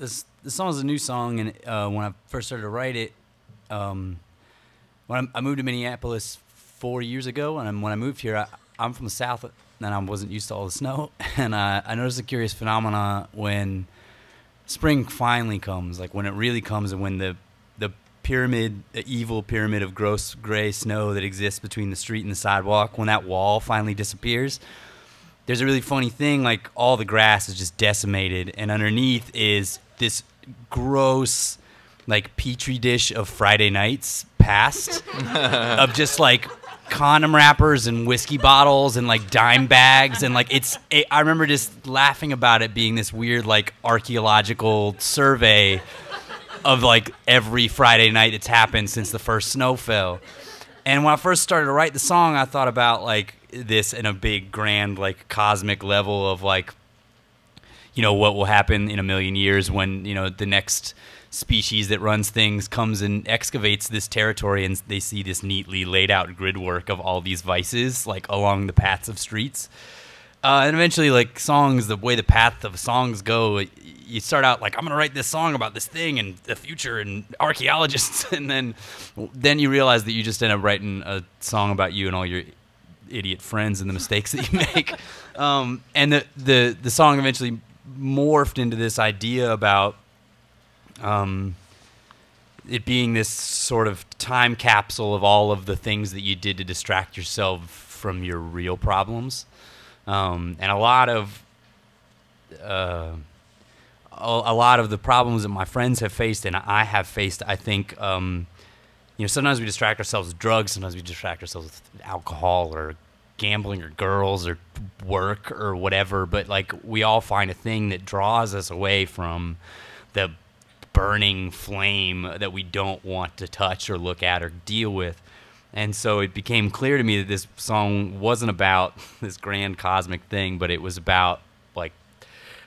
this song is a new song, and when I first started to write it, when I moved to Minneapolis 4 years ago, and when I moved here, I'm from the South, and I wasn't used to all the snow, and I noticed a curious phenomenon when spring finally comes, like when it really comes, and when the pyramid, the evil pyramid of gross gray snow that exists between the street and the sidewalk, when that wall finally disappears, there's a really funny thing, like all the grass is just decimated, and underneath is this gross, like, petri dish of Friday nights past of just like condom wrappers and whiskey bottles and like dime bags, and like I remember just laughing about it being this weird like archaeological survey of like every Friday night that's happened since the first snow fell. And when I first started to write the song, I thought about like this in a big grand like cosmic level of like, you know, what will happen in a million years when, you know, the next species that runs things comes and excavates this territory, and they see this neatly laid out grid work of all these vices like along the paths of streets. And eventually, like, songs, the way the path of songs go, you start out like, I'm gonna write this song about this thing and the future and archaeologists, and then you realize that you just end up writing a song about you and all your idiot friends and the mistakes that you make. And the song eventually morphed into this idea about it being this sort of time capsule of all of the things that you did to distract yourself from your real problems. And a lot of the problems that my friends have faced and I have faced, I think, you know, sometimes we distract ourselves with drugs, sometimes we distract ourselves with alcohol or gambling or girls or work or whatever, but like we all find a thing that draws us away from the burning flame that we don't want to touch or look at or deal with. And so it became clear to me that this song wasn't about this grand cosmic thing, but it was about like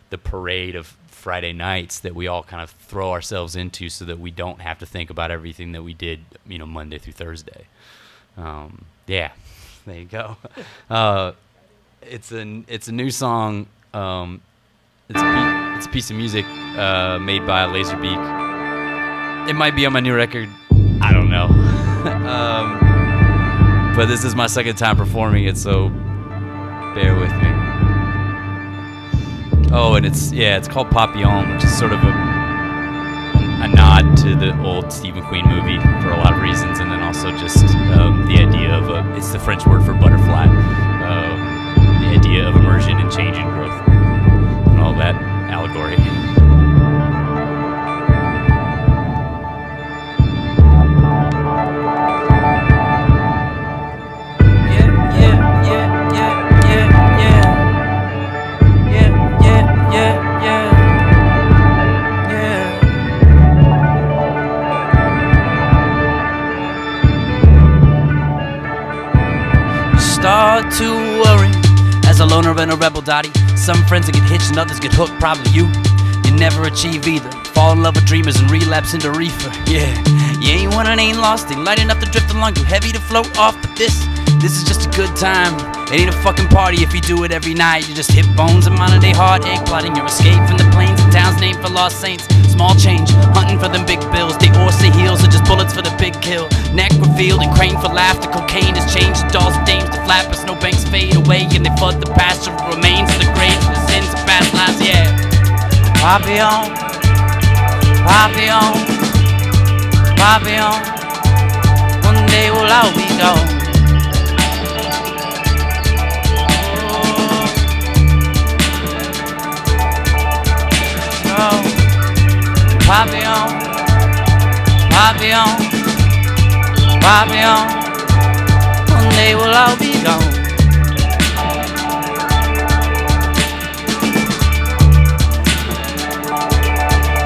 the parade of Friday nights that we all kind of throw ourselves into so that we don't have to think about everything that we did, you know, Monday through Thursday. Yeah, there you go. It's a new song. It's a piece of music made by Laserbeak. It might be on my new record. I don't know. But this is my second time performing it, so bear with me. Oh, and it's called Papillon, which is sort of a nod to the old Steve McQueen movie for a lot of reasons, and then also just the idea of it's the French word for butterfly, the idea of immersion and change and growth, and all that allegory. Start to worry as a loner and a rebel dotty. Some friends that get hitched and others get hooked, probably you. You never achieve either. Fall in love with dreamers and relapse into reefer. Yeah, you ain't one and ain't lost. Ain't light enough to drift along, too heavy to float off. But this is just a good time. It ain't a fucking party if you do it every night. You just hit bones and modern day heartache, plotting your escape from the plains and towns named for lost saints. Small change, hunting for them big bills. They Orsa heels are just bullets for the big kill. Neck revealed and crane for laughter. Cocaine has changed dolls and dames to flappers. No banks fade away and they flood the pastoral remains of the graves of the sins of past lives. Yeah. Papillon, Papillon, Papillon. One day we'll all be gone. Oh. Papillon, Papillon, Papillon. One day we'll all be gone.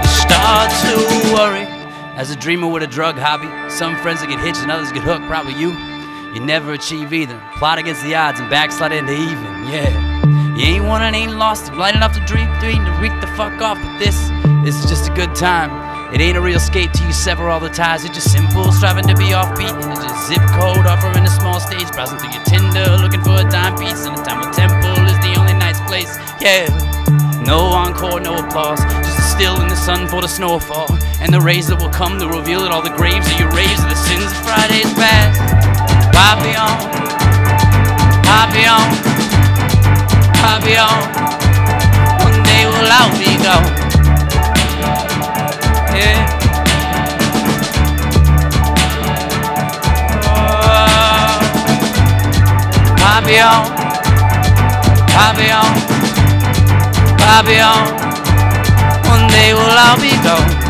Start to worry as a dreamer with a drug hobby. Some friends that get hitched and others get hooked, probably you. You never achieve either. Plot against the odds and backslide into even. Yeah, you ain't one and ain't lost. Light enough to dream to reek the fuck off. But this is just a good time. It ain't a real skate till you sever all the ties. It's just simple, striving to be offbeat. And it's just zip code, offering a small stage. Browsing through your Tinder, looking for a dime piece. And the Temple Temple is the only nice place. Yeah, no encore, no applause. Just a still in the sun for the snowfall, and the rays that will come to reveal that all the graves of your raves are the sins of Friday's past. Papillon, Papillon, Papillon, one day will all be gone. Yeah. Oh, Papillon, Papillon, Papillon, one day will all be gone.